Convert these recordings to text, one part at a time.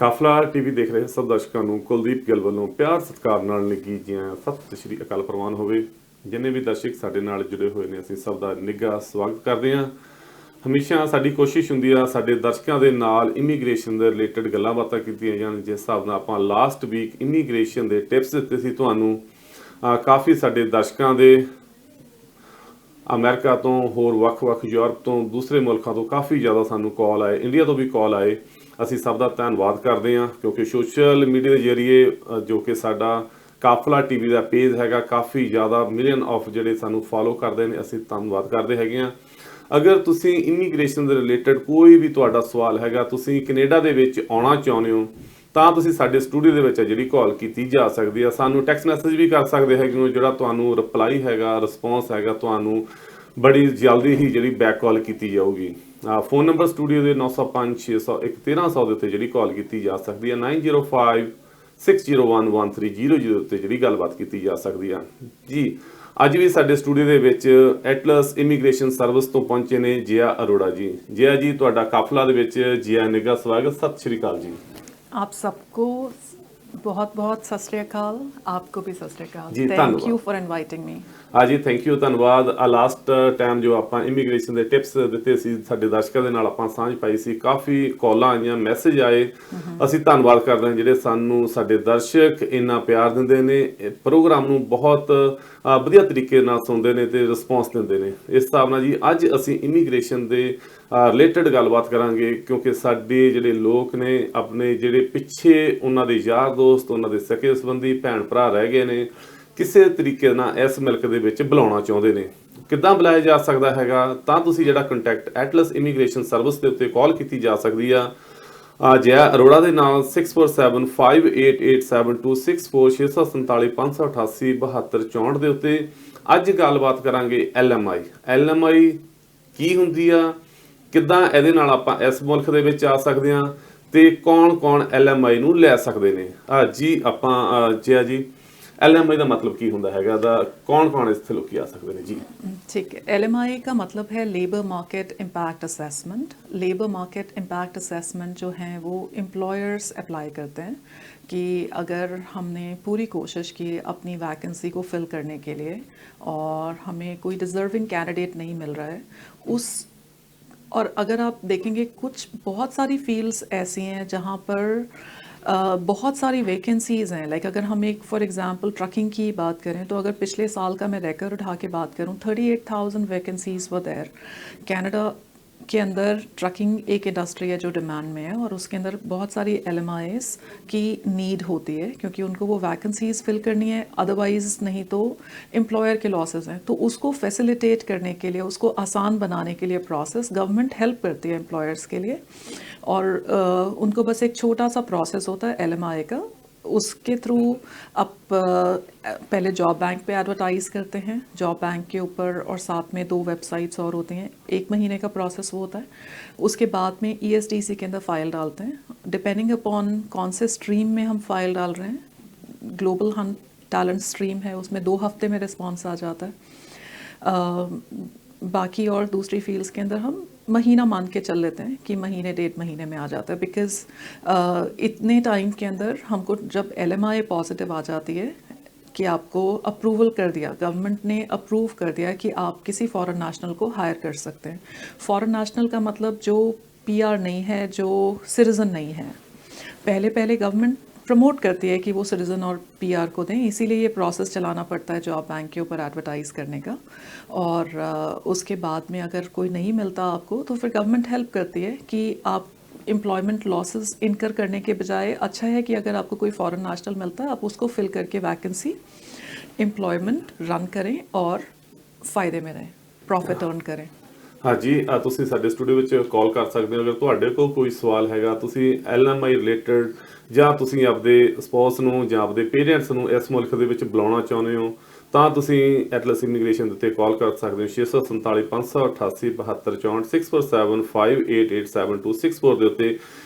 ਕਾਫਲਾ TV ਦੇਖ ਰਹੇ ਸਭ ਦਰਸ਼ਕਾਂ ਨੂੰ ਕੁਲਦੀਪ ਗਿੱਲ ਵੱਲੋਂ ਪਿਆਰ ਸਤਿਕਾਰ ਨਾਲ ਨਿੱਘੀ ਜੀਆਂ ਸਤਿ ਸ਼੍ਰੀ ਅਕਾਲ ਪ੍ਰਵਾਨ ਹੋਵੇ। ਜਿੰਨੇ ਵੀ ਦਰਸ਼ਕ ਸਾਡੇ ਨਾਲ ਜੁੜੇ ਹੋਏ ਨੇ ਅਸੀਂ ਸਭ ਦਾ ਨਿੱਘਾ ਸਵਾਗਤ ਕਰਦੇ ਹਾਂ। ਹਮੇਸ਼ਾ ਸਾਡੀ ਕੋਸ਼ਿਸ਼ ਹੁੰਦੀ ਆ ਸਾਡੇ ਦਰਸ਼ਕਾਂ ਦੇ ਨਾਲ ਇਮੀਗ੍ਰੇਸ਼ਨ ਦੇ ਰਿਲੇਟਡ ਗੱਲਾਂ ਬਾਤਾਂ ਕੀਤੀਆਂ ਜਾਣ। ਜਿਸ ਹਿਸਾਬ ਨਾਲ ਆਪਾਂ ਲਾਸਟ ਵੀਕ ਇਮੀਗ੍ਰੇਸ਼ਨ ਦੇ ਟਿਪਸ ਦਿੱਤੇ ਸੀ ਤੁਹਾਨੂੰ, ਕਾਫੀ ਸਾਡੇ ਦਰਸ਼ਕਾਂ ਦੇ ਅਮਰੀਕਾ ਤੋਂ ਹੋਰ ਵੱਖ-ਵੱਖ ਯੂਰਪ ਤੋਂ ਦੂਸਰੇ ਮੁਲਕਾਂ ਤੋਂ ਕਾਫੀ ਜ਼ਿਆਦਾ ਸਾਨੂੰ ਕਾਲ ਆਏ, ਇੰਡੀਆ ਤੋਂ ਵੀ ਕਾਲ ਆਏ। ਅਸੀਂ ਸਭ ਦਾ ਧੰਨਵਾਦ ਕਰਦੇ ਹਾਂ ਕਿਉਂਕਿ ਸੋਸ਼ਲ ਮੀਡੀਆ ਦੇ ਜ਼ਰੀਏ ਜੋ ਕਿ ਸਾਡਾ ਕਾਫਲਾ ਟੀਵੀ ਦਾ ਪੇਜ ਹੈਗਾ, ਕਾਫੀ ਜ਼ਿਆਦਾ ਮਿਲੀਅਨ ਆਫ ਜਿਹੜੇ ਸਾਨੂੰ ਫੋਲੋ ਕਰਦੇ ਨੇ, ਅਸੀਂ ਧੰਨਵਾਦ ਕਰਦੇ ਹੈਗੇ ਹਾਂ। ਅਗਰ ਤੁਸੀਂ ਇਮੀਗ੍ਰੇਸ਼ਨ ਦੇ ਰਿਲੇਟਡ ਕੋਈ ਵੀ ਤੁਹਾਡਾ ਸਵਾਲ ਹੈਗਾ, ਤੁਸੀਂ ਕੈਨੇਡਾ ਦੇ ਵਿੱਚ ਆਉਣਾ ਚਾਹੁੰਦੇ ਹੋ ਤਾਂ ਤੁਸੀਂ ਸਾਡੇ ਸਟੂਡੀਓ ਦੇ ਵਿੱਚ ਜਿਹੜੀ ਕਾਲ ਕੀਤੀ ਜਾ ਸਕਦੀ ਆ। ਸਾਨੂੰ ਟੈਕਸਟ ਮੈਸੇਜ ਵੀ ਕਰ ਸਕਦੇ ਹੈਗੇ ਹੋ, ਜਿਹੜਾ ਤੁਹਾਨੂੰ ਰਿਪਲਾਈ ਹੈਗਾ, ਰਿਸਪੌਂਸ ਹੈਗਾ, ਤੁਹਾਨੂੰ ਬੜੀ ਜਲਦੀ ਹੀ ਜਿਹੜੀ ਬੈਕ ਕਾਲ ਕੀਤੀ ਜਾਊਗੀ। ਫੋਨ ਨੰਬਰ ਸਟੂਡੀਓ ਦੇ 9056011300 ਦੇ ਉੱਤੇ ਜਿਹੜੀ ਕਾਲ ਕੀਤੀ ਜਾ ਸਕਦੀ ਹੈ। 9056011300 ਉੱਤੇ ਜਿਹੜੀ ਗੱਲਬਾਤ ਕੀਤੀ ਜਾ ਸਕਦੀ ਆ ਜੀ। ਅੱਜ ਵੀ ਸਾਡੇ ਸਟੂਡੀਓ ਦੇ ਵਿੱਚ ਐਟਲਸ ਇਮੀਗ੍ਰੇਸ਼ਨ ਸਰਵਿਸ ਤੋਂ ਪਹੁੰਚੇ ਨੇ ਜਿਆ ਅਰੋੜਾ ਜੀ। ਜਿਆ ਜੀ, ਤੁਹਾਡਾ ਕਾਫਲਾ ਦੇ ਵਿੱਚ ਜਿਆ ਨਿੱਘਾ ਸਵਾਗਤ। ਸਤਿ ਸ਼੍ਰੀ ਅਕਾਲ ਜੀ। आप सबको बहुत बहुत सत श्री अकाल, आपको भी सत श्री अकाल। जी, thank you for inviting me. हाँ जी, थैंक यू, धन्यवाद। लास्ट टाइम जो आप इमीग्रेशन के टिप्स दिते सी साडे दर्शकों दे नाल आपां सांझ पाई सी, काफ़ी कॉलां आईयां, मैसेज आए। असीं धन्नवाद करदे हां जिहड़े सानूं साडे दर्शक इन्ना प्यार दिंदे ने, प्रोग्राम नूं बहुत वधिया तरीके नाल सुणदे ने ते रिस्पॉन्स दिंदे ने। इस हिसाब नाल जी अज असीं इमीग्रेशन दे रिलेटेड गलबात करांगे क्योंकि साडे जिहड़े लोक ने अपने जिहड़े पिछे उन्हां दे यार दोस्त, उन्हां दे सके संबंधी भैण भरा रह गए ने, ਕਿਸੇ ਤਰੀਕੇ ਨਾਲ ਇਸ ਮਿਲਕ ਦੇ ਵਿੱਚ ਬੁਲਾਉਣਾ ਚਾਹੁੰਦੇ ਨੇ। ਕਿੱਦਾਂ ਬੁਲਾਇਆ ਜਾ ਸਕਦਾ ਹੈਗਾ? ਤਾਂ ਤੁਸੀਂ ਜਿਹੜਾ ਕੰਟੈਕਟ ਐਟਲਸ ਇਮੀਗ੍ਰੇਸ਼ਨ ਸਰਵਿਸ ਦੇ ਉੱਤੇ ਕਾਲ ਕੀਤੀ ਜਾ ਸਕਦੀ ਆ ਜੈ ਅਰੋੜਾ ਦੇ ਨਾਲ 6475887264 ਦੇ ਉੱਤੇ। ਅੱਜ ਗੱਲਬਾਤ ਕਰਾਂਗੇ LMI। LMI ਕੀ ਹੁੰਦੀ ਆ, ਕਿੱਦਾਂ ਇਹਦੇ ਨਾਲ ਆਪਾਂ ਇਸ ਮੁਲਕ ਦੇ ਵਿੱਚ ਆ ਸਕਦੇ ਹਾਂ ਤੇ ਕੌਣ-ਕੌਣ LMI ਨੂੰ ਲੈ ਸਕਦੇ ਨੇ। ਜੀ ਆਪਾਂ ਜੈ ਜੀ, LMI का मतलब की होंदा हैगा, दा कौन-कौन इत्थे लोकी आ सकदे ने जी? ठीक है, LMI का मतलब है labour market impact assessment. Labour market impact assessment जो है वो एम्प्लॉयर्स अप्लाई करते हैं कि अगर हमने पूरी कोशिश की अपनी वैकेंसी को फिल करने के लिए और हमें कोई डिज़र्विंग कैंडिडेट नहीं मिल रहा है उस, और अगर आप देखेंगे कुछ बहुत सारी फील्ड्स ऐसी हैं जहाँ पर बहुत सारी वैकेंसीज़ हैं। लाइक अगर हम एक फॉर एग्जांपल ट्रकिंग की बात करें तो अगर पिछले साल का मैं रिकॉर्ड उठा के बात करूं 38,000 वैकेंसीज़ वर देयर। कनाडा के अंदर ट्रकिंग एक इंडस्ट्री है जो डिमांड में है और उसके अंदर बहुत सारी LMIs की नीड होती है क्योंकि उनको वो वैकेंसीज़ फिल करनी है, अदरवाइज़ नहीं तो एम्प्लॉयर के लॉसेस हैं। तो उसको फैसिलिटेट करने के लिए, उसको आसान बनाने के लिए प्रोसेस गवर्नमेंट हेल्प करती है एम्प्लॉयर्स के लिए। और उनको बस एक छोटा सा प्रोसेस होता है LMI का, उसके थ्रू आप पहले जॉब बैंक पे एडवर्टाइज़ करते हैं, जॉब बैंक के ऊपर, और साथ में 2 वेबसाइट्स और होती हैं। 1 महीने का प्रोसेस वो होता है। उसके बाद में ESDC के अंदर फ़ाइल डालते हैं, डिपेंडिंग अपॉन कौन से स्ट्रीम में हम फाइल डाल रहे हैं। ग्लोबल हम टैलेंट स्ट्रीम है, उसमें 2 हफ्ते में रिस्पॉन्स आ जाता है। बाकी और दूसरी फील्ड्स के अंदर हम महीना मान के चल लेते हैं कि महीने 1.5 महीने में आ जाता है, बिकॉज़ इतने टाइम के अंदर हमको जब LMI पॉजिटिव आ जाती है कि आपको अप्रूवल कर दिया, गवर्नमेंट ने अप्रूव कर दिया कि आप किसी फॉरेन नेशनल को हायर कर सकते हैं। फॉरेन नेशनल का मतलब जो PR नहीं है, जो सिटीज़न नहीं है। पहले गवर्नमेंट प्रमोट करती है कि वो सिटीज़न और PR को दें, इसीलिए ये प्रोसेस चलाना पड़ता है जॉब बैंक के ऊपर एडवर्टाइज़ करने का। और उसके बाद में अगर कोई नहीं मिलता आपको तो फिर गवर्नमेंट हेल्प करती है कि आप एम्प्लॉयमेंट लॉसेस इनकर करने के बजाय अच्छा है कि अगर आपको कोई फॉरेन नेशनल मिलता है आप उसको फिल करके वैकेंसी एम्प्लॉयमेंट रन करें और फ़ायदे में रहें, प्रॉफिट अर्न करें। हाँ जी, ਤੁਸੀਂ ਸਾਡੇ ਸਟੂਡੀਓ ਵਿੱਚ ਕਾਲ ਕਰ ਸਕਦੇ ਹੋ ਅਗਰ ਤੁਹਾਡੇ ਕੋਲ ਕੋਈ ਸਵਾਲ ਹੈਗਾ, ਤੁਸੀਂ LMI ਰਿਲੇਟਡ ਜਾਂ ਤੁਸੀਂ ਆਪਦੇ ਸਪਾਊਸ ਨੂੰ ਜਾਂ ਆਪਦੇ ਪੇਰੈਂਟਸ ਨੂੰ ਇਸ ਮੁਲਕ ਦੇ ਵਿੱਚ ਬੁਲਾਉਣਾ ਚਾਹੁੰਦੇ ਹੋ ਤਾਂ ਤੁਸੀਂ ਐਟਲਸ ਇਮੀਗ੍ਰੇਸ਼ਨ ਦੇ ਉੱਤੇ ਕਾਲ ਕਰ ਸਕਦੇ ਹੋ 647 588 7264 6475887264 ਦੇ ਉੱਤੇ।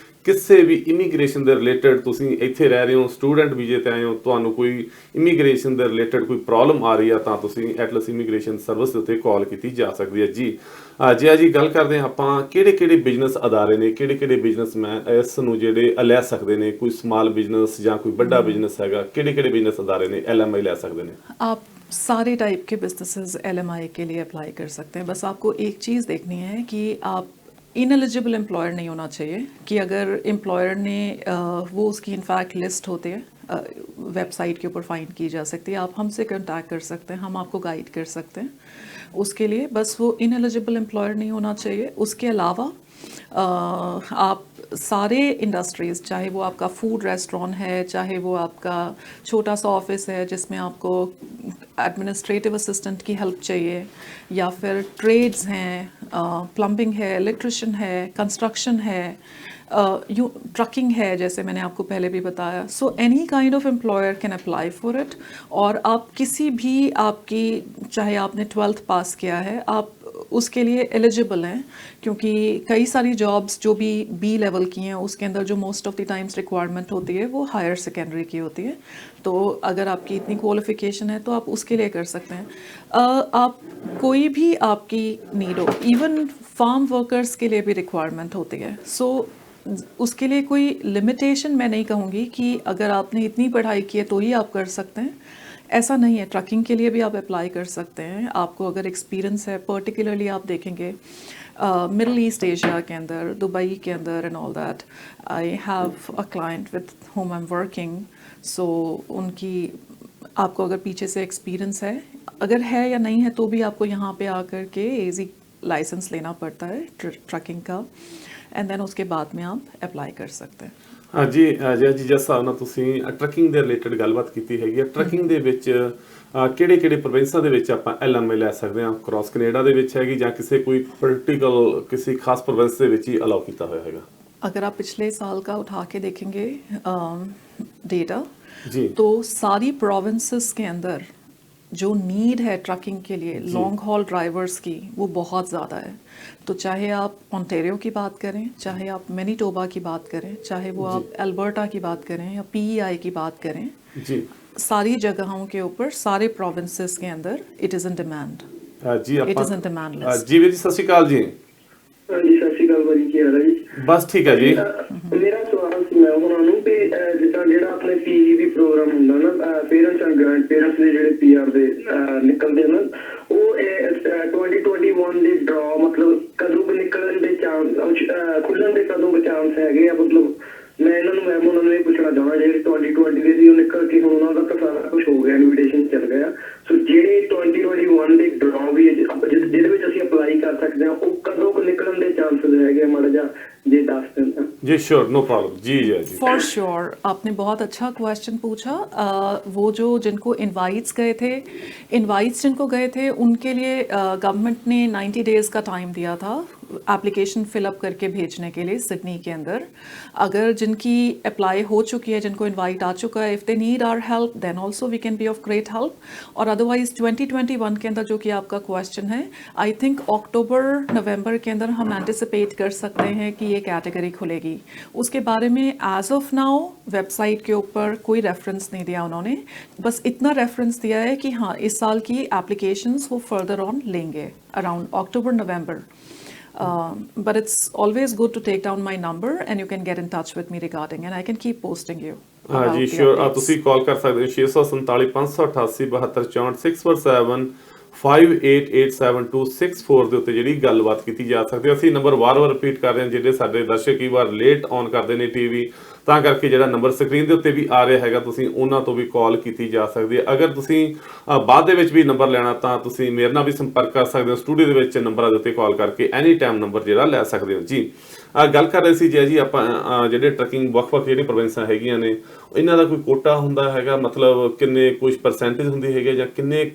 ਕਿਸੇ ਵੀ ਇਮੀਗ੍ਰੇਸ਼ਨ ਦੇ ਰਿਲੇਟਡ ਤੁਸੀਂ ਇੱਥੇ ਰਹਿ ਰਹੇ ਹੋ, ਸਟੂਡੈਂਟ ਵੀਜ਼ੇ ਤੇ ਆਏ ਹੋ, ਤੁਹਾਨੂੰ ਕੋਈ ਇਮੀਗ੍ਰੇਸ਼ਨ ਦੇ ਰਿਲੇਟਡ ਕੋਈ ਪ੍ਰੋਬਲਮ ਆ ਰਹੀ ਆ ਤਾਂ ਤੁਸੀਂ ਐਟਲਸ ਇਮੀਗ੍ਰੇਸ਼ਨ ਸਰਵਿਸ ਦੇ ਉੱਤੇ ਕਾਲ ਕੀਤੀ ਜਾ ਸਕਦੀ ਹੈ ਜੀ। ਜੀ ਗੱਲ ਕਰਦੇ ਹਾਂ ਆਪਾਂ ਕਿਹੜੇ ਬਿਜ਼ਨਸ ਅਦਾਰੇ ਨੇ, ਕਿਹੜੇ ਬਿਜ਼ਨਸਮੈਨ ਇਸ ਨੂੰ ਜਿਹੜੇ ਲੈ ਸਕਦੇ ਨੇ, ਕੋਈ ਸਮਾਲ ਬਿਜ਼ਨਸ ਜਾਂ ਕੋਈ ਵੱਡਾ ਬਿਜ਼ਨਸ ਹੈਗਾ, ਕਿਹੜੇ ਬਿਜ਼ਨਸ ਅਦਾਰੇ ਨੇ LMI ਲੈ ਸਕਦੇ ਨੇ? आप सारे टाइप के बिजनेसेस LMI के लिए अप्लाई कर सकते हैं। बस आपको एक चीज़ देखनी है कि आप इनएलिजिबल एम्प्लॉयर नहीं होना चाहिए, कि अगर एम्प्लॉयर ने वो उसकी इनफैक्ट लिस्ट होती है वेबसाइट के ऊपर फाइंड की जा सकती है, आप हमसे कांटेक्ट कर सकते हैं, हम आपको गाइड कर सकते हैं उसके लिए। बस वो इनएलिजिबल एम्प्लॉयर नहीं होना चाहिए। उसके अलावा आप सारे इंडस्ट्रीज़, चाहे वो आपका फूड रेस्टोरेंट है, चाहे वो आपका छोटा सा ऑफिस है जिसमें आपको एडमिनिस्ट्रेटिव असिस्टेंट की हेल्प चाहिए, या फिर ट्रेड्स हैं, प्लम्बिंग है, इलेक्ट्रिशियन है, कंस्ट्रक्शन है, ट्रकिंग है, जैसे मैंने आपको पहले भी बताया। So any kind of employer can apply for it. और आप किसी भी, आपकी चाहे आपने 12th पास किया है, आप उसके लिए एलिजिबल हैं, क्योंकि कई सारी जॉब्स जो भी B लेवल की हैं उसके अंदर जो most of the times requirement होती है वो हायर सेकेंडरी की होती है। तो अगर आपकी इतनी क्वालिफिकेशन है तो आप उसके लिए कर सकते हैं। आप कोई भी आपकी नीड हो, इवन फार्म वर्कर्स के लिए भी रिक्वायरमेंट होती है। सो उसके लिए कोई लिमिटेशन मैं नहीं कहूँगी कि अगर आपने इतनी पढ़ाई की है तो ही आप कर सकते हैं, ऐसा नहीं है। ट्रकिंग के लिए भी आप अप्लाई कर सकते हैं। आपको अगर एक्सपीरियंस है, पर्टिकुलरली आप देखेंगे मिडल ईस्ट एशिया के अंदर, दुबई के अंदर and all that, I have a client with home I am working. So उनकी, आपको अगर पीछे से एक्सपीरियंस है, अगर है या नहीं है, तो भी आपको यहाँ पे आकर के एजी लाइसेंस लेना पड़ता है ट्रकिंग का, एंड देन उसके बाद में आप अप्लाई कर सकते हैं। जी जिस ਹਿਸਾਬ ਨਾਲ ਤੁਸੀਂ ਟਰਕਿੰਗ ਦੇ ਰਿਲੇਟਡ ਗੱਲਬਾਤ ਕੀਤੀ ਹੈਗੀ ਆ, ਟਰਕਿੰਗ ਦੇ ਵਿੱਚ ਕਿਹੜੇ ਪ੍ਰੋਵਿੰਸਾਂ ਦੇ ਵਿੱਚ ਆਪਾਂ LMI ਲੈ ਸਕਦੇ ਹਾਂ? ਕ੍ਰਾਸ ਕੈਨੇਡਾ ਦੇ ਵਿੱਚ ਹੈਗੀ ਜਾਂ ਕਿਸੇ ਕੋਈ ਪੋਲੀਟੀਕਲ ਕਿਸੇ ਖਾਸ ਪ੍ਰੋਵਿੰਸ ਦੇ ਵਿੱਚ ਹੀ ਅਲਾਉ ਕੀਤਾ ਹੋਇਆ ਹੈਗਾ? अगर आप पिछले साल का उठा के देखेंगे डेटा जी, तो सारी प्रोविंसेस के अंदर जो नीड है ट्रकिंग के लिए, लॉन्ग हॉल ड्राइवर्स की, वो बहुत ज़्यादा है। तो चाहे आप ओंटारियो की बात करें, चाहे आप मैनीटोबा की बात करें, चाहे वो आप अल्बर्टा की बात करें या PEI की बात करें, जी सारी जगहों के ऊपर, सारे प्रोविंसेस के अंदर इट इज़ इन डिमांड। जी it is in demand list. जी ਵੀਰ ਜੀ, ਸਤਿ ਸ਼੍ਰੀ ਅਕਾਲ ਜੀ। ਹਾਂਜੀ, ਸਤਿ ਸ਼੍ਰੀ ਅਕਾਲ ਭਾਜੀ, ਕੀ ਹਾਲ ਹੈ ਜੀ? ਬਸ ਠੀਕ ਹੈ ਜੀ। ਮੇਰਾ ਸਵਾਲ ਸੀ ਮੈਂ ਉਹਨਾਂ ਨੂੰ ਕਿ ਜਿੱਦਾਂ ਜਿਹੜਾ ਆਪਣੇ PEB ਪ੍ਰੋਗਰਾਮ ਹੁੰਦਾ ਨਾ, ਪੇਰੈਂਟਸ ਐਂਡ ਗ੍ਰੈਂਡ ਪੇਰੈਂਟਸ ਦੇ ਜਿਹੜੇ PR ਦੇ ਨਿਕਲਦੇ ਨਾ, ਉਹ 2021 ਦੇ ਡਰਾ ਮਤਲਬ ਕਦੋਂ ਕੁ ਨਿਕਲਣ ਦੇ ਚਾਂਸ, ਖੁੱਲਣ ਦੇ ਕਦੋਂ ਕੁ ਚਾਂਸ ਹੈਗੇ ਆ? ਮਤਲਬ ਮੈਂ ਇਹਨਾਂ ਨੂੰ ਉਹਨਾਂ ਨੂੰ ਇਹ ਪੁੱਛਣਾ ਚਾਹੁੰਦਾ, ਜਿਹੜੇ 2020 ਦੇ ਸੀ ਉਹ ਨਿਕਲ ਕੇ ਹੁਣ ਉਹਨਾਂ ਦਾ ਤਾਂ ਸਾਰਾ ਕੁਝ ਹੋ ਗਿਆ, ਇਨਵੀਟੇਸ਼ਨ ਚੱਲ ਗਿਆ। ਸੋ ਜਿਹੜੇ 2021 ਦੇ ਡਰਾ ਵੀ ਜਿਹਦੇ ਵਿੱਚ ਅਸੀਂ ਅਪਲਾਈ ਕਰ ਸਕਦੇ ਹਾਂ, ਉਹ ਕਦੋਂ ਕੁ ਨਿਕਲਣ ਦੇ ਚਾਂਸਸ ਹੈਗੇ? ਮਾੜਾ ਜਿਹਾ ਜੇ ਦੱਸ ਦਿੰਦਾ। जी श्योर, नो प्रॉब्लम। जी जी फॉर श्योर, आपने बहुत अच्छा क्वेश्चन पूछा। वो जो जिनको इनवाइट्स गए थे, इनवाइट्स जिनको गए थे, उनके लिए गवर्नमेंट ने 90 डेज़ का टाइम दिया था एप्लीकेशन फिलअप करके भेजने के लिए सिडनी के अंदर। अगर जिनकी अप्लाई हो चुकी है, जिनको इनवाइट आ चुका है, if they need our help then also we can be of great help. और अदरवाइज 2021 के अंदर जो कि आपका क्वेश्चन है, आई थिंक अक्टूबर नवंबर के अंदर हम एंटिसिपेट कर सकते हैं कि ये कैटेगरी खुलेगी। उसके बारे में एज ऑफ नाउ वेबसाइट के ऊपर कोई रेफरेंस नहीं दिया उन्होंने, बस इतना रेफरेंस दिया है कि हाँ, इस साल की एप्लीकेशंस वो फर्दर ऑन लेंगे around October November. But it's always good to take down my number and you can get in touch with me regarding, and I can keep posting you. हाँ जी श्योर, ਤੁਸੀਂ ਕਾਲ ਕਰ ਸਕਦੇ ਹੋ 647 588 72 64 647 588726 ਦੇ ਉੱਤੇ ਜਿਹੜੀ ਗੱਲਬਾਤ ਕੀਤੀ ਜਾ ਸਕਦੀ ਹੈ। ਅਸੀਂ ਨੰਬਰ ਵਾਰ-ਵਾਰ ਰਿਪੀਟ ਕਰ ਰਹੇ ਹਾਂ, ਜਿਹੜੇ ਸਾਡੇ ਦਰਸ਼ਕ ਕਈ ਵਾਰ ਲੇਟ ਔਨ ਕਰਦੇ ਨੇ TV, ਤਾਂ ਕਰਕੇ ਜਿਹੜਾ ਨੰਬਰ ਸਕਰੀਨ ਦੇ ਉੱਤੇ ਵੀ ਆ ਰਿਹਾ ਹੈਗਾ, ਤੁਸੀਂ ਉਹਨਾਂ ਤੋਂ ਵੀ ਕਾਲ ਕੀਤੀ ਜਾ ਸਕਦੀ ਹੈ। ਅਗਰ ਤੁਸੀਂ ਬਾਅਦ ਦੇ ਵਿੱਚ ਵੀ ਨੰਬਰ ਲੈਣਾ ਤਾਂ ਤੁਸੀਂ ਮੇਰੇ ਨਾਲ ਵੀ ਸੰਪਰਕ ਕਰ ਸਕਦੇ ਹੋ। ਸਟੂਡੀਓ ਦੇ ਵਿੱਚ ਨੰਬਰਾਂ ਦੇ ਉੱਤੇ ਕਾਲ ਕਰਕੇ ਐਨੀ ਟਾਈਮ ਨੰਬਰ ਜਿਹੜਾ ਲੈ ਸਕਦੇ ਹੋ। ਜੀ ਗੱਲ ਕਰ ਰਹੇ ਸੀ ਜੀ ਆਪਾਂ ਜਿਹੜੇ ਟਰਕਿੰਗ ਵੱਖ-ਵੱਖ ਜਿਹੜੀ ਪ੍ਰੋਵਿੰਸਾਂ ਹੈਗੀਆਂ ਨੇ, ਇਹਨਾਂ ਦਾ ਕੋਈ ਕੋਟਾ ਹੁੰਦਾ ਹੈਗਾ? ਮਤਲਬ ਕਿੰਨੇ ਕੁਝ परसेंटेज ਹੁੰਦੀ ਹੈਗੇ ਜਾਂ ਕਿੰਨੇ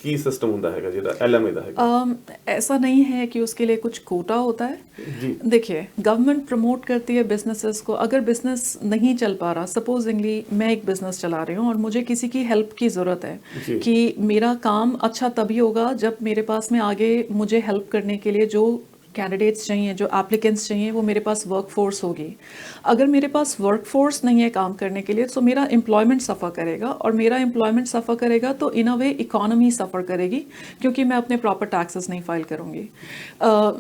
ਕੀ ਸਿਸਟਮ ਹੁੰਦਾ ਹੈਗਾ ਜਿਹੜਾ LMI ਦਾ ਹੈਗਾ? ऐसा नहीं है कि उसके लिए कुछ कोटा होता है जी। देखिए, गवर्नमेंट प्रमोट करती है बिजनेसेस को। अगर बिजनेस नहीं चल पा रहा, सपोजिंगली मैं एक बिजनेस चला रही हूँ और मुझे किसी की हेल्प की ज़रूरत है जी। कि मेरा काम अच्छा तभी होगा जब मेरे पास में आगे मुझे हेल्प करने के लिए जो कैंडिडेट्स चाहिए, जो एप्लीकेंट्स चाहिए, वो मेरे पास वर्क फोर्स होगी। अगर मेरे पास वर्क फोर्स नहीं है काम करने के लिए तो मेरा एम्प्लॉयमेंट सफ़र करेगा, और मेरा एम्प्लॉयमेंट सफ़र करेगा तो इन अ वे इकोनॉमी सफ़र करेगी, क्योंकि मैं अपने प्रॉपर टैक्सेस नहीं फाइल करूँगी।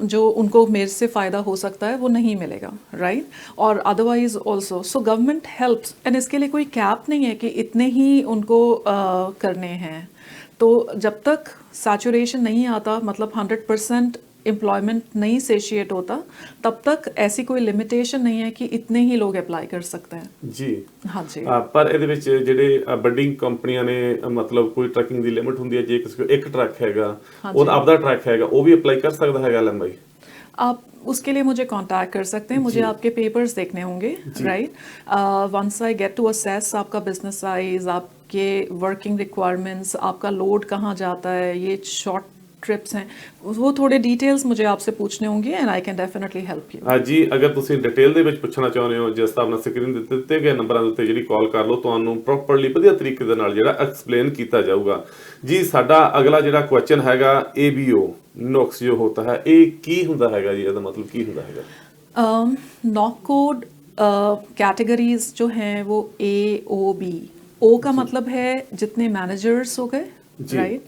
जो उनको मेरे से फ़ायदा हो सकता है वो नहीं मिलेगा, राइट। और otherwise also so government helps, and इसके लिए कोई कैप नहीं है कि इतने ही उनको करने हैं। तो जब तक सैचुरेशन नहीं आता, मतलब 100% एम्प्लॉयमेंट नहीं सेशिएट होता, तब तक ऐसी कोई लिमिटेशन नहीं है कि इतने ही लोग अप्लाई कर सकते हैं ਜੀ। हाँ जी। ਪਰ ਇਹਦੇ ਵਿੱਚ ਜਿਹੜੇ ਵੱਡੀ ਕੰਪਨੀਆਂ ਨੇ ਮਤਲਬ ਕੋਈ ਟਰੱਕਿੰਗ ਦੀ ਲਿਮਿਟ ਹੁੰਦੀ ਹੈ, ਜੇ ਕਿਸੇ ਕੋਲ ਇੱਕ ਟਰੱਕ ਹੈਗਾ, ਉਹਦਾ ਆਪਦਾ ਟਰੱਕ ਹੈਗਾ, ਉਹ ਵੀ ਅਪਲਾਈ ਕਰ ਸਕਦਾ ਹੈਗਾ LMI? आप उसके लिए मुझे कांटेक्ट कर सकते हैं, मुझे आपके पेपर्स देखने होंगे, right. Once I get to assess आपका बिजनेस साइज, आपके वर्किंग रिक्वायरमेंट्स, आपका लोड कहाँ जाता है, ये शॉर्ट ट्रिप्स हैं, वो थोड़े डिटेल्स मुझे आपसे पूछने होंगे, and I can definitely help you. ਜੀ, ਅਗਰ ਤੁਸੀਂ ਡਿਟੇਲ ਦੇ ਵਿੱਚ ਪੁੱਛਣਾ ਚਾਹੁੰਦੇ ਹੋ, ਜਿਸ ਹਿਸਾਬ ਨਾਲ ਸਕਰੀਨ ਦੇ ਦਿੱਤੇ ਗਏ ਨੰਬਰਾਂ ਦੇ ਉੱਤੇ ਜਿਹੜੀ ਕਾਲ ਕਰ ਲਓ, ਤੁਹਾਨੂੰ ਪ੍ਰੋਪਰਲੀ ਵਧੀਆ ਤਰੀਕੇ ਦੇ ਨਾਲ ਜਿਹੜਾ ਐਕਸਪਲੇਨ ਕੀਤਾ ਜਾਊਗਾ। ਜੀ, ਸਾਡਾ ਅਗਲਾ ਜਿਹੜਾ ਕੁਐਸਚਨ ਹੈਗਾ, ABO ਨੌਕਸ ਜੋ ਹੋਤਾ ਹੈ, ਇਹ ਕੀ ਹੁੰਦਾ ਹੈਗਾ ਜੀ? ਇਹਦਾ ਮਤਲਬ ਕੀ ਹੁੰਦਾ ਹੈਗਾ? नॉक कोड कैटेगरीज जो हैं वो AOB। O का मतलब है जितने मैनेजर्स हो गए, राइट,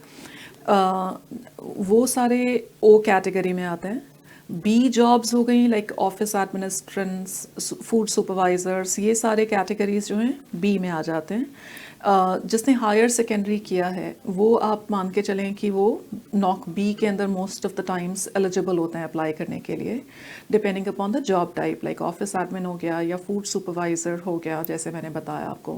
वो सारे O कैटेगरी में आते हैं। B जॉब्स हो गई लाइक ऑफिस एडमिनिस्ट्रेंट्स, फूड सुपरवाइजर्स, ये सारे कैटेगरीज जो हैं B में आ जाते हैं। जिसने हायर सेकेंडरी किया है वो आप मान के चलें कि वो नॉक B के अंदर most of the times eligible होते हैं अप्लाई करने के लिए, depending upon the job type, like office admin हो गया या फूड सुपरवाइज़र हो गया, जैसे मैंने बताया आपको।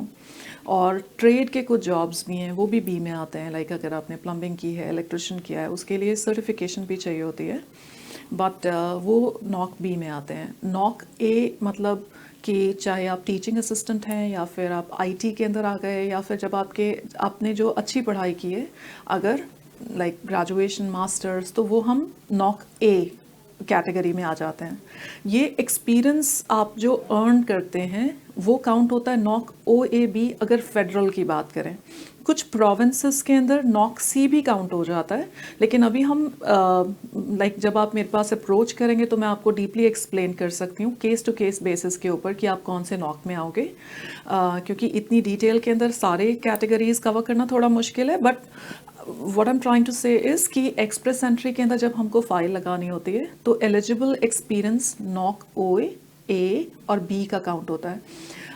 और ट्रेड के कुछ जॉब्स भी हैं, वो भी B में आते हैं, लाइक अगर आपने प्लम्बिंग की है, इलेक्ट्रिशियन किया है, उसके लिए सर्टिफिकेशन भी चाहिए होती है, बट वो नॉक B में आते हैं। नॉक A मतलब कि चाहे आप टीचिंग असिस्टेंट हैं या फिर आप IT के अंदर आ गए, या फिर जब आपने जो अच्छी पढ़ाई की है, अगर लाइक ग्रेजुएशन, मास्टर्स, तो वो हम नॉक A कैटेगरी में आ जाते हैं। ये एक्सपीरियंस आप जो अर्न करते हैं वो काउंट होता है नॉक OAB अगर फेडरल की बात करें। कुछ प्रोविंसेस के अंदर नॉक C भी काउंट हो जाता है, लेकिन अभी हम लाइक जब आप मेरे पास अप्रोच करेंगे तो मैं आपको डीपली एक्सप्लेन कर सकती हूँ केस टू केस बेसिस के ऊपर कि आप कौन से नॉक में आओगे, क्योंकि इतनी डिटेल के अंदर सारे कैटेगरीज कवर करना थोड़ा मुश्किल है। But what I am trying to say is कि एक्सप्रेस एंट्री के अंदर जब हमको फाइल लगानी होती है तो eligible experience NOC OA, A और B का काउंट होता है।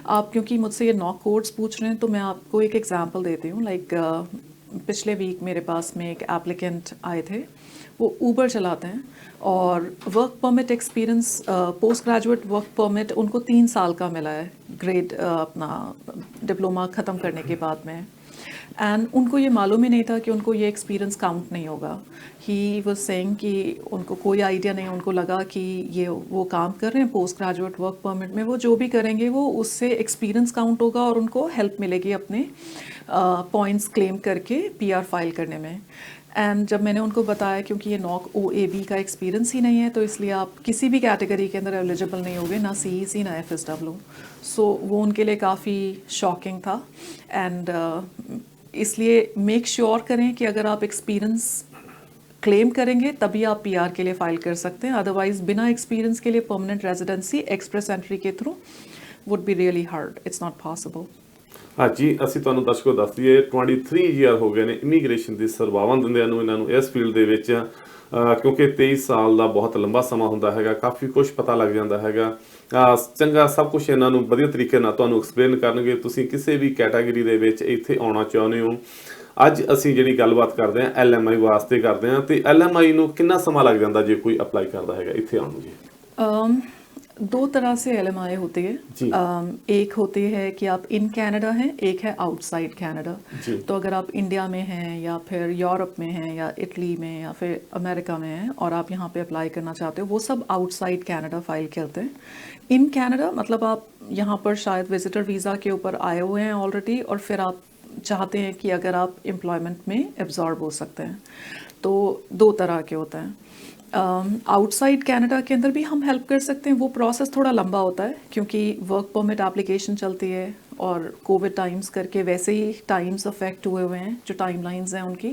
आप क्योंकि मुझसे ये नॉक कोड्स पूछ रहे हैं तो मैं आपको एक एग्जांपल देती हूँ। लाइक पिछले वीक मेरे पास में एक एप्लीकेंट आए थे, वो ऊबर चलाते हैं और work permit experience, post graduate work permit उनको 3 साल का मिला है, ग्रेड अपना डिप्लोमा ख़त्म करने के बाद में। एंड उनको ये मालूम ही नहीं था कि उनको ये एक्सपीरियंस काउंट नहीं होगा। ही वाज सेइंग कि उनको कोई आइडिया नहीं, उनको लगा कि ये वो काम कर रहे हैं पोस्ट ग्रेजुएट वर्क परमिट में, वो जो भी करेंगे वो उससे एक्सपीरियंस काउंट होगा और उनको हेल्प मिलेगी अपने पॉइंट्स क्लेम करके PR फाइल करने में। एंड जब मैंने उनको बताया क्योंकि ये नॉक OAB का एक्सपीरियंस ही नहीं है तो इसलिए आप किसी भी कैटेगरी के अंदर एलिजिबल नहीं होगे, ना CEC ना FSW। सो वो उनके लिए काफ़ी शॉकिंग था। एंड इसलिए मेक श्योर करें कि अगर आप एक्सपीरियंस क्लेम करेंगे तभी आप PR के लिए फाइल कर सकते हैं, अदरवाइज बिना एक्सपीरियंस के लिए परमानेंट रेजिडेंसी एक्सप्रेस एंट्री के through would be really hard, it's not possible. ਹਾਂਜੀ, ਅਸੀਂ ਤੁਹਾਨੂੰ ਦਰਸ਼ਕੋ ਦੱਸ ਦਈਏ 23 ਈਅਰ ਹੋ ਗਏ ਨੇ ਇਮੀਗ੍ਰੇਸ਼ਨ ਦੀ ਸੇਵਾਵਾਂ ਦਿੰਦਿਆਂ ਨੂੰ ਇਹਨਾਂ ਨੂੰ ਇਸ ਫੀਲਡ ਦੇ ਵਿੱਚ, ਕਿਉਂਕਿ 23 ਸਾਲ ਦਾ ਬਹੁਤ ਲੰਬਾ ਸਮਾਂ ਹੁੰਦਾ ਹੈਗਾ, ਕਾਫੀ ਕੁਝ ਪਤਾ ਲੱਗ ਜਾਂਦਾ ਹੈਗਾ। ਚੰਗਾ ਸਭ ਕੁਝ ਇਹਨਾਂ ਨੂੰ ਵਧੀਆ ਤਰੀਕੇ ਨਾਲ ਤੁਹਾਨੂੰ ਐਕਸਪਲੇਨ ਕਰਨਗੇ। ਤੁਸੀਂ ਕਿਸੇ ਵੀ ਕੈਟਾਗਰੀ ਦੇ ਵਿੱਚ ਇੱਥੇ ਆਉਣਾ ਚਾਹੁੰਦੇ ਹੋ। ਅੱਜ ਅਸੀਂ ਜਿਹੜੀ ਗੱਲਬਾਤ ਕਰਦੇ ਹਾਂ LMI ਵਾਸਤੇ ਕਰਦੇ ਹਾਂ, ਤੇ LMI ਨੂੰ ਕਿੰਨਾ ਸਮਾਂ ਲੱਗ ਜਾਂਦਾ ਜੇ ਕੋਈ ਅਪਲਾਈ ਕਰਦਾ ਹੈਗਾ ਇੱਥੇ ਆਉਣ ਨੂੰ ਜੀ? 2 तरह से LMI होती है। एक होती है कि आप इन कनाडा हैं, एक है आउटसाइड कनाडा। तो अगर आप इंडिया में हैं या फिर यूरोप में हैं या इटली में या फिर अमेरिका में हैं और आप यहाँ पे अप्लाई करना चाहते हो, वो सब आउटसाइड कनाडा फाइल करते हैं। इन कनाडा मतलब आप यहाँ पर शायद विजिटर वीज़ा के ऊपर आए हुए हैं ऑलरेडी और फिर आप चाहते हैं कि अगर आप एम्प्लॉयमेंट में एब्जॉर्ब हो सकते हैं, तो 2 तरह के होते हैं। आउटसाइड कनाडा के अंदर भी हम हेल्प कर सकते हैं, वो प्रोसेस थोड़ा लंबा होता है क्योंकि वर्क परमिट एप्लीकेशन चलती है और कोविड टाइम्स करके वैसे ही टाइम्स अफेक्ट हुए हैं जो टाइमलाइंस हैं उनकी,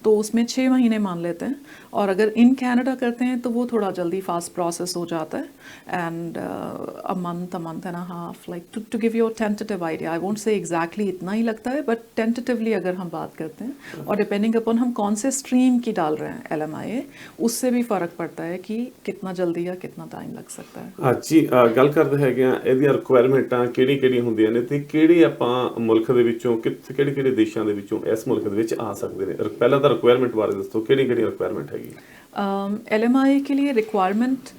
तो उसमें 6 महीने मान लेते हैं, और अगर इन कनाडा करते हैं तो वो थोड़ा जल्दी फास्ट प्रोसेस हो जाता है, and a month and a half, like to give you a tentative idea. I won't say exactly इतना ही लगता है, बट टेंटेटिवली अगर हम बात करते हैं, और डिपेंडिंग अपॉन हम कौन से स्ट्रीम की डाल रहे हैं LMIA, उससे भी फ़र्क पड़ता है कि कितना जल्दी या कितना टाइम लग सकता है। ਜੀ ਗੱਲ ਕਰਦੇ ਹੈਗੇ ਆ ਇਹਦੀਆਂ ਰਿਕੁਆਇਰਮੈਂਟਾਂ ਕਿਹੜੀ ਹੁੰਦੀਆਂ ਨੇ ਤੇ ਕਿਹੜੇ ਆਪਾਂ ਮੁਲਕ ਦੇ ਵਿੱਚੋਂ ਕਿਹੜੇ ਦੇਸ਼ਾਂ ਦੇ ਵਿੱਚੋਂ ਇਸ ਮੁਲਕ ਦੇ ਵਿੱਚ ਆ ਸਕਦੇ ਨੇ। ਪਹਿਲਾਂ ਤਾਂ ਰਿਕੁਆਇਰਮੈਂਟ ਬਾਰੇ ਦੱਸੋ, ਕਿਹੜੀ ਰਿਕੁਆਇਰਮੈਂਟ ਹੈਗੀ। LMIA के लिए रिक्वायरमेंट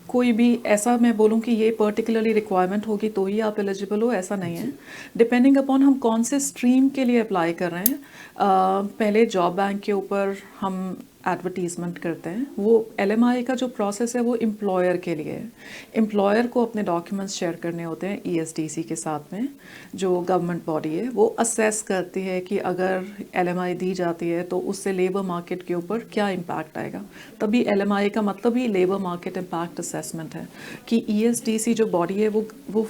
कोई भी ऐसा मैं बोलूँ कि ये पर्टिकुलरली रिक्वायरमेंट होगी तो ही आप एलिजिबल हो, ऐसा नहीं है। डिपेंडिंग अपॉन हम कौन से स्ट्रीम के लिए अप्लाई कर रहे हैं, पहले जॉब बैंक के ऊपर हम एडवर्टीज़मेंट करते हैं। वो LMIA का जो प्रोसेस है वो एम्प्लॉयर के लिए है। एम्प्लॉयर को अपने डॉक्यूमेंट्स शेयर करने होते हैं ESDC के साथ में, जो गवर्नमेंट बॉडी है। वो असेस करती है कि अगर LMIA दी जाती है तो उससे लेबर मार्केट के ऊपर क्या इम्पैक्ट आएगा। तभी LMIA का मतलब ही लेबर मार्केट इम्पैक्ट असेसमेंट है कि ESDC जो बॉडी है वो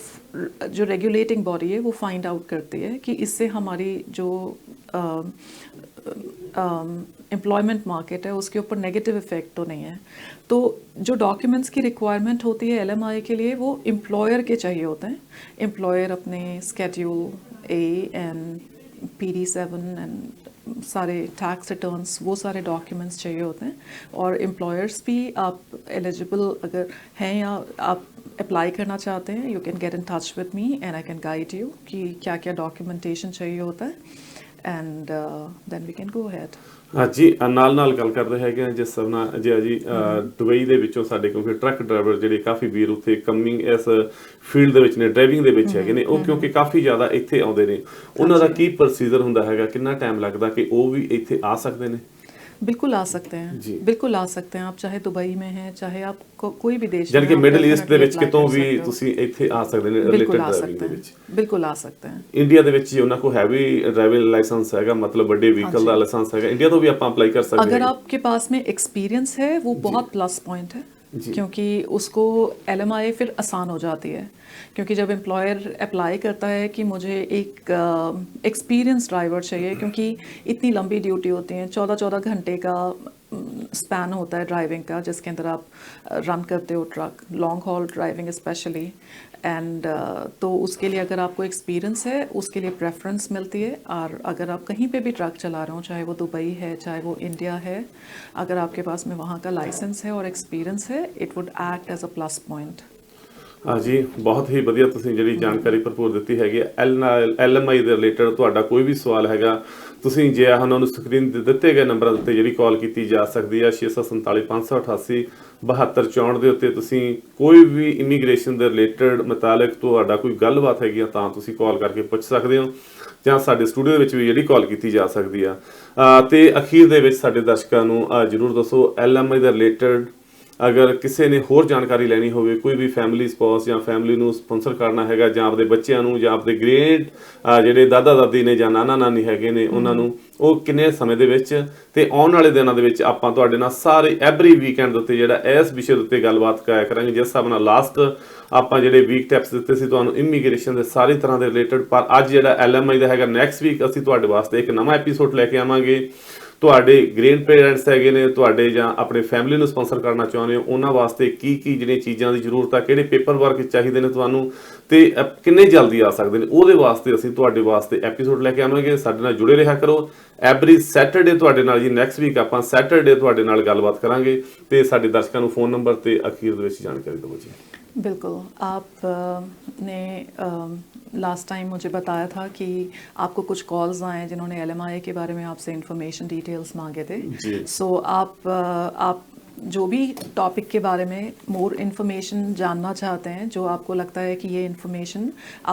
जो रेगुलेटिंग बॉडी है वो फाइंड आउट करती है कि इससे हमारी जो एम्प्लॉयमेंट मार्केट है उसके ऊपर नेगेटिव इफेक्ट तो नहीं है। तो जो डॉक्यूमेंट्स की रिक्वायरमेंट होती है LMIA के लिए वो एम्प्लॉयर के चाहिए होते हैं। एम्प्लॉयर अपने schedule A and PD7 and सारे टैक्स रिटर्न्स, वो सारे डॉक्यूमेंट्स चाहिए होते हैं। और एम्प्लॉयर्स भी आप एलिजिबल अगर हैं या आप अप्लाई करना चाहते हैं, you can get in touch with me and I can guide you कि क्या क्या डॉक्यूमेंटेशन चाहिए होता है, and then we can go ahead. ਜੀ ਨਾਲ ਗੱਲ ਕਰਦੇ ਹੈਗੇ ਆ ਜਿਸ ਤਰ੍ਹਾਂ ਜੀ ਦੁਬਈ ਦੇ ਵਿੱਚੋਂ ਸਾਡੇ ਕਿਉਂਕਿ ਟਰੱਕ ਡਰਾਈਵਰ ਜਿਹੜੇ ਕਾਫੀ ਵੀਰ ਉੱਥੇ ਕਮਿੰਗ ਇਸ ਫੀਲਡ ਦੇ ਵਿੱਚ ਨੇ, ਡਰਾਈਵਿੰਗ ਦੇ ਵਿੱਚ ਹੈਗੇ ਨੇ, ਉਹ ਕਿਉਂਕਿ ਕਾਫੀ ਜ਼ਿਆਦਾ ਇੱਥੇ ਆਉਂਦੇ ਨੇ, ਉਹਨਾਂ ਦਾ ਕੀ ਪ੍ਰੋਸੀਜਰ ਹੁੰਦਾ ਹੈਗਾ, ਕਿੰਨਾ ਟਾਈਮ ਲੱਗਦਾ ਕਿ ਉਹ ਵੀ ਇੱਥੇ ਆ ਸਕਦੇ ਨੇ। बिल्कुल आ सकते हैं, बिल्कुल आ सकते हैं। आप चाहे दुबई में हैं, चाहे आप कोई भी देश यानी कि मिडिल ईस्ट ਦੇ ਵਿੱਚ ਕਿਤੋਂ ਵੀ ਤੁਸੀਂ ਇੱਥੇ ਆ ਸਕਦੇ ਨੇ ਰਿਲੇਟਡ ਡਰਾਈਵਿੰਗ ਦੇ ਵਿੱਚ। ਬਿਲਕੁਲ ਆ सकते हैं। ਇੰਡੀਆ ਦੇ ਵਿੱਚ ਉਹਨਾਂ ਕੋਲ ਹੈਵੀ ड्राइविंग लाइसेंस हैगा, मतलब बड़े व्हीकल ਦਾ लाइसेंस हैगा, इंडिया तो भी आप अप्लाई कर सकते हैं। अगर आपके पास में एक्सपीरियंस है वो बहुत प्लस पॉइंट है, क्योंकि उसको LMIA फिर आसान हो जाती है। क्योंकि जब एम्प्लॉयर अप्लाई करता है कि मुझे एक एक्सपीरियंस ड्राइवर चाहिए, क्योंकि इतनी लंबी ड्यूटी होती है, 14-14 घंटे का स्पैन होता है ड्राइविंग का, जिसके अंदर आप रन करते हो truck, long haul driving specially, and तो उसके लिए अगर आपको एक्सपीरियंस है उसके लिए प्रेफरेंस मिलती है। और अगर आप कहीं पे भी ट्रक चला रहे हो, चाहे वो दुबई है चाहे वो इंडिया है, अगर आपके पास में वहाँ का लाइसेंस है और एक्सपीरियंस है, it would act as a plus point. हाँ जी, बहुत ही ਵਧੀਆ ਤੁਸੀਂ ਜਿਹੜੀ ਜਾਣਕਾਰੀ ਭਰਪੂਰ ਦਿੱਤੀ ਹੈਗੀ। LMI ਦੇ ਰਿਲੇਟਡ ਤੁਹਾਡਾ ਕੋਈ ਵੀ ਸਵਾਲ ਹੈਗਾ, ਤੁਸੀਂ ਜੇ ਉਹਨਾਂ ਨੂੰ ਸਕਰੀਨ ਤੇ ਦਿੱਤੇ ਗਏ ਨੰਬਰਾਂ ਉੱਤੇ ਜਿਹੜੀ ਕਾਲ ਕੀਤੀ ਜਾ ਸਕਦੀ ਹੈ 647 588 7264 ਦੇ ਉੱਤੇ ਤੁਸੀਂ ਕੋਈ ਵੀ ਇਮੀਗ੍ਰੇਸ਼ਨ ਦੇ ਰਿਲੇਟਡ ਮੁਤਾਲਕ ਤੁਹਾਡਾ ਕੋਈ ਗੱਲਬਾਤ ਹੈਗੀ ਆ ਤਾਂ ਤੁਸੀਂ ਕਾਲ ਕਰਕੇ ਪੁੱਛ ਸਕਦੇ ਹੋ, ਜਾਂ ਸਾਡੇ ਸਟੂਡੀਓ ਦੇ ਵਿੱਚ ਵੀ ਜਿਹੜੀ ਕਾਲ ਕੀਤੀ ਜਾ ਸਕਦੀ ਆ। ਤੇ ਅਖੀਰ ਦੇ ਵਿੱਚ ਸਾਡੇ ਦਰਸ਼ਕਾਂ ਨੂੰ ਜ਼ਰੂਰ ਦੱਸੋ LMI ਦੇ ਰਿਲੇਟਡ अगर किसी ने होर जानकारी लैनी हो, कोई भी फैमिली स्पॉस या फैमिली ਨੂੰ स्पॉन्सर करना हैगा, ਜਾਂ ਆਪਦੇ ਬੱਚਿਆਂ ਨੂੰ ਜਾਂ ਆਪਦੇ ਗ੍ਰੇਡ ਜਿਹੜੇ ਦਾਦਾ ਦਾਦੀ ਨੇ ਜਾਂ ਨਾਨਾ ਨਾਨੀ ਹੈਗੇ ਨੇ ਉਹਨਾਂ ਨੂੰ, ਉਹ ਕਿੰਨੇ ਸਮੇਂ ਦੇ ਵਿੱਚ ਤੇ ਆਉਣ ਵਾਲੇ ਦਿਨਾਂ ਦੇ ਵਿੱਚ ਆਪਾਂ ਤੁਹਾਡੇ ਨਾਲ ਸਾਰੇ ਐਵਰੀ ਵੀਕਐਂਡ ਦੇ ਉੱਤੇ ਜਿਹੜਾ ਇਸ ਵਿਸ਼ੇ ਦੇ ਉੱਤੇ ਗੱਲਬਾਤ ਕਰਾਂਗੇ। ਜਿਸ ਹਿਸਾਬ ਨਾਲ ਲਾਸਟ ਆਪਾਂ ਜਿਹੜੇ ਵੀਕ ਟਿਪਸ ਦਿੱਤੇ ਸੀ ਤੁਹਾਨੂੰ ਇਮੀਗ੍ਰੇਸ਼ਨ ਦੇ ਸਾਰੀ ਤਰ੍ਹਾਂ ਦੇ ਰਿਲੇਟਡ, ਪਰ ਅੱਜ ਜਿਹੜਾ LMI ਦਾ ਹੈਗਾ ਨੈਕਸਟ ਵੀਕ ਅਸੀਂ ਤੁਹਾਡੇ ਵਾਸਤੇ ਇੱਕ ਨਵਾਂ ਐਪੀਸੋਡ ਲੈ ਕੇ ਆਵਾਂਗੇ। ਤੁਹਾਡੇ ਗ੍ਰੈਂਡ ਪੇਰੈਂਟਸ ਹੈਗੇ ਨੇ ਤੁਹਾਡੇ, ਜਾਂ ਆਪਣੇ ਫੈਮਿਲੀ ਨੂੰ ਸਪਾਂਸਰ ਕਰਨਾ ਚਾਹੁੰਦੇ ਹੋ, ਉਹਨਾਂ ਵਾਸਤੇ ਕੀ ਜਿਹੜੀਆਂ ਚੀਜ਼ਾਂ ਦੀ ਜ਼ਰੂਰਤ ਆ, ਕਿਹੜੇ ਪੇਪਰ ਵਰਕ ਚਾਹੀਦੇ ਨੇ ਤੁਹਾਨੂੰ, ਤੇ ਕਿੰਨੇ ਜਲਦੀ ਆ ਸਕਦੇ ਨੇ, ਉਹਦੇ ਵਾਸਤੇ ਅਸੀਂ ਤੁਹਾਡੇ ਵਾਸਤੇ ਐਪੀਸੋਡ ਲੈ ਕੇ ਆਵਾਂਗੇ। ਸਾਡੇ ਨਾਲ ਜੁੜੇ ਰਿਹਾ ਕਰੋ। ਐਵਰੀ ਸੈਟਰਡੇ ਤੁਹਾਡੇ ਨਾਲ ਜੀ ਨੈਕਸਟ ਵੀਕ ਆਪਾਂ ਸੈਟਰਡੇ ਤੁਹਾਡੇ ਨਾਲ ਗੱਲਬਾਤ ਕਰਾਂਗੇ। ਤੇ ਸਾਡੇ ਦਰਸ਼ਕਾਂ ਨੂੰ ਫੋਨ ਨੰਬਰ ਤੇ ਅਖੀਰ ਦੇ ਵਿੱਚ ਜਾਣਕਾਰੀ ਦਿਓ ਜੀ। बिल्कुल, आपने लास्ट टाइम मुझे बताया था कि आपको कुछ कॉल्स आए हैं जिन्होंने LMIA के बारे में आपसे इंफॉर्मेशन डिटेल्स मांगे थे। सो आप जो भी टॉपिक के बारे में मोर इन्फॉर्मेशन जानना चाहते हैं, जो आपको लगता है कि ये इन्फॉर्मेशन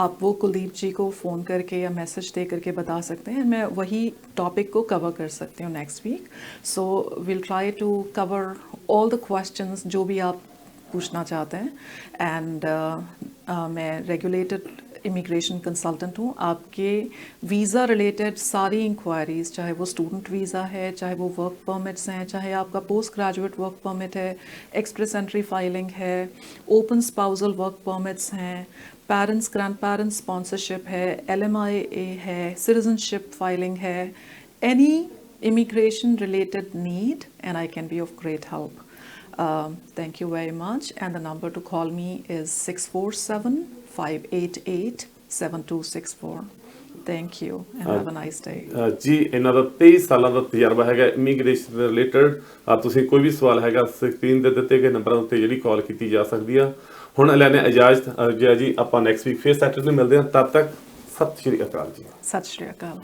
आप वो कुलदीप जी को फ़ोन करके या मैसेज दे करके बता सकते हैं, मैं वही टॉपिक को कवर कर सकती हूँ next week. So will try to cover all the questions जो भी आप पूछना चाहते हैं। एंड मैं रेगुलेटेड इमिग्रेशन कंसल्टेंट हूँ। आपके वीज़ा रिलेटेड सारी इंक्वायरीज़, चाहे वो स्टूडेंट वीज़ा है, चाहे वो वर्क परमिट्स हैं, चाहे आपका पोस्ट ग्रेजुएट वर्क परमिट है, एक्सप्रेस एंट्री फाइलिंग है, ओपन स्पाउसल वर्क परमिट्स हैं, पेरेंट्स ग्रैंड पेरेंट्स स्पॉन्सरशिप है, LMIA है, सिटीजनशिप फाइलिंग है, any immigration related need, and I can be of great help. Thank you very much. And the number to call me is 647-588-7264. Thank you and have a nice day. ਜੀ ਇਹਨਾਂ ਦਾ 23 ਸਾਲਾਂ ਦਾ ਤਜਰਬਾ ਹੈਗਾ immigration ਦੇ related. ਤੁਸੀਂ ਕੋਈ ਵੀ ਸਵਾਲ ਹੈਗਾ ਸਕਰੀਨ ਦੇ ਦਿੱਤੇ ਗਏ ਨੰਬਰਾਂ ਉੱਤੇ ਜਿਹੜੀ ਕਾਲ ਕੀਤੀ ਜਾ ਸਕਦੀ ਆ। ਹੁਣ ਲੈਣੇ ਇਜਾਜ਼ਤ ਜੀ, ਆਪਾਂ ਨੈਕਸਟ ਵੀਕ ਫੇਰ ਸੈਟਰਡੇ ਮਿਲਦੇ ਹਾਂ। ਤਦ ਤੱਕ ਸਤਿ ਸ਼੍ਰੀ ਅਕਾਲ ਜੀ। Sat Shri Akal.